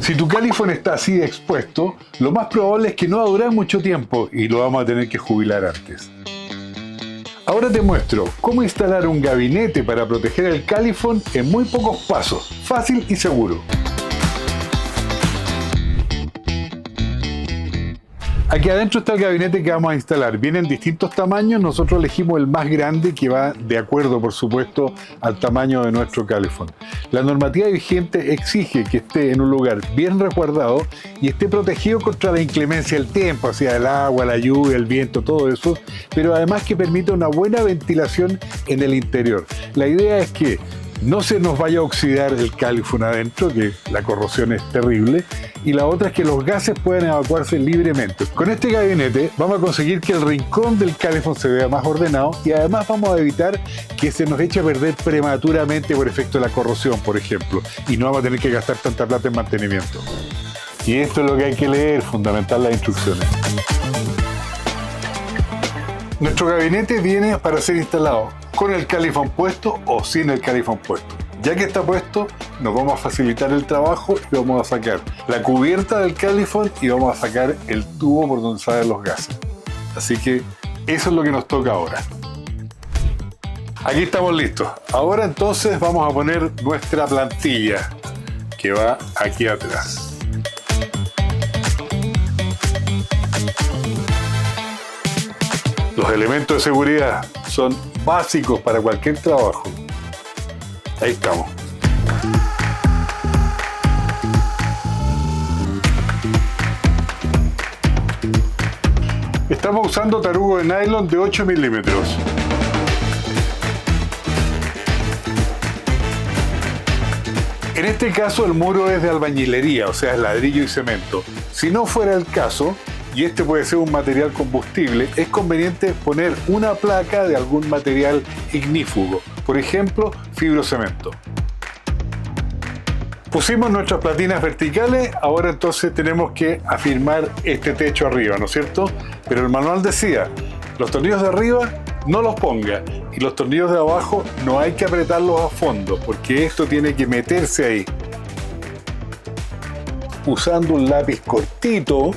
Si tu Califone está así expuesto, lo más probable es que no va a durar mucho tiempo y lo vamos a tener que jubilar antes. Ahora te muestro cómo instalar un gabinete para proteger el Califone en muy pocos pasos, fácil y seguro. Aquí adentro está el gabinete que vamos a instalar. Vienen distintos tamaños, nosotros elegimos el más grande que va de acuerdo, por supuesto, al tamaño de nuestro Califone. La normativa vigente exige que esté en un lugar bien resguardado y esté protegido contra la inclemencia del tiempo, o sea, el agua, la lluvia, el viento, todo eso, pero además que permita una buena ventilación en el interior. La idea es que no se nos vaya a oxidar el Califone adentro, que la corrosión es terrible, y la otra es que los gases puedan evacuarse libremente. Con este gabinete vamos a conseguir que el rincón del Califone se vea más ordenado y además vamos a evitar que se nos eche a perder prematuramente por efecto de la corrosión, por ejemplo, y no vamos a tener que gastar tanta plata en mantenimiento. Y esto es lo que hay que leer, fundamental las instrucciones. Nuestro gabinete viene para ser instalado con el Califone puesto o sin el Califone puesto. Ya que está puesto, nos vamos a facilitar el trabajo y vamos a sacar la cubierta del Califone y vamos a sacar el tubo por donde salen los gases. Así que eso es lo que nos toca ahora. Aquí estamos listos. Ahora entonces vamos a poner nuestra plantilla que va aquí atrás. Los elementos de seguridad son básicos para cualquier trabajo. Ahí estamos. Estamos usando tarugo de nylon de 8 milímetros. En este caso el muro es de albañilería, o sea, es ladrillo y cemento. Si no fuera el caso, y este puede ser un material combustible, es conveniente poner una placa de algún material ignífugo, por ejemplo, fibrocemento. Pusimos nuestras platinas verticales, ahora entonces tenemos que afirmar este techo arriba, ¿no es cierto? Pero el manual decía, los tornillos de arriba no los ponga y los tornillos de abajo no hay que apretarlos a fondo, porque esto tiene que meterse ahí. Usando un lápiz cortito,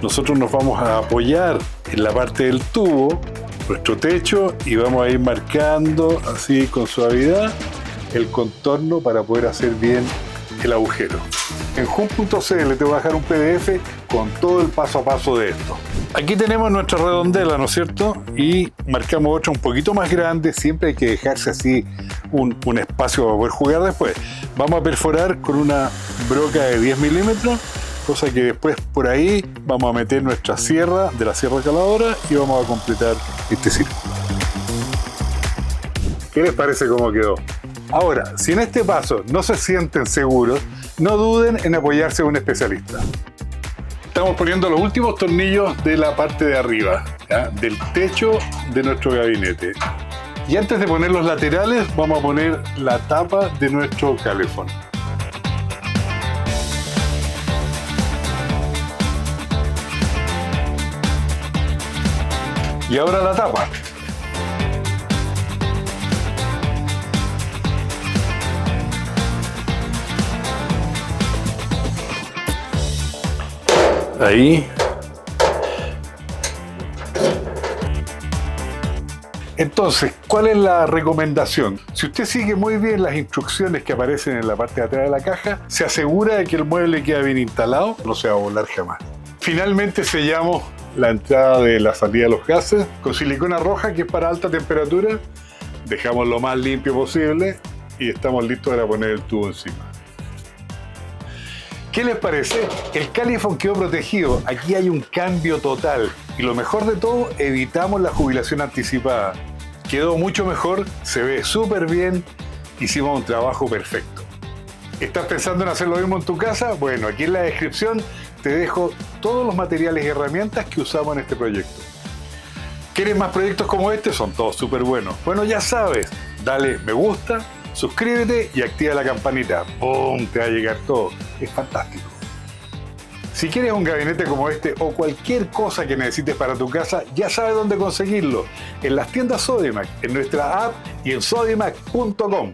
nosotros nos vamos a apoyar en la parte del tubo, nuestro techo, y vamos a ir marcando así con suavidad el contorno para poder hacer bien el agujero. En jun.cl te voy a dejar un PDF con todo el paso a paso de esto. Aquí tenemos nuestra redondela, ¿no es cierto? Y marcamos otra un poquito más grande, siempre hay que dejarse así un espacio para poder jugar después. Vamos a perforar con una broca de 10 milímetros, cosa que después por ahí vamos a meter nuestra sierra de la sierra caladora y vamos a completar este círculo. ¿Qué les parece cómo quedó? Ahora, si en este paso no se sienten seguros, no duden en apoyarse a un especialista. Estamos poniendo los últimos tornillos de la parte de arriba, ¿ya? Del techo de nuestro gabinete. Y antes de poner los laterales, vamos a poner la tapa de nuestro Califone. Y ahora la tapa. Ahí. Entonces, ¿cuál es la recomendación? Si usted sigue muy bien las instrucciones que aparecen en la parte de atrás de la caja, se asegura de que el mueble queda bien instalado, no se va a volar jamás. Finalmente sellamos la entrada de la salida de los gases con silicona roja, que es para alta temperatura. Dejamos lo más limpio posible y estamos listos para poner el tubo encima. ¿Qué les parece? El Califone quedó protegido. Aquí hay un cambio total. Y lo mejor de todo, evitamos la jubilación anticipada. Quedó mucho mejor, se ve súper bien. Hicimos un trabajo perfecto. ¿Estás pensando en hacer lo mismo en tu casa? Bueno, aquí en la descripción te dejo todos los materiales y herramientas que usamos en este proyecto. ¿Quieres más proyectos como este? Son todos súper buenos. Bueno, ya sabes, dale me gusta, suscríbete y activa la campanita. ¡Pum! Te va a llegar todo. Es fantástico. Si quieres un gabinete como este o cualquier cosa que necesites para tu casa, ya sabes dónde conseguirlo. En las tiendas Sodimac, en nuestra app y en sodimac.com.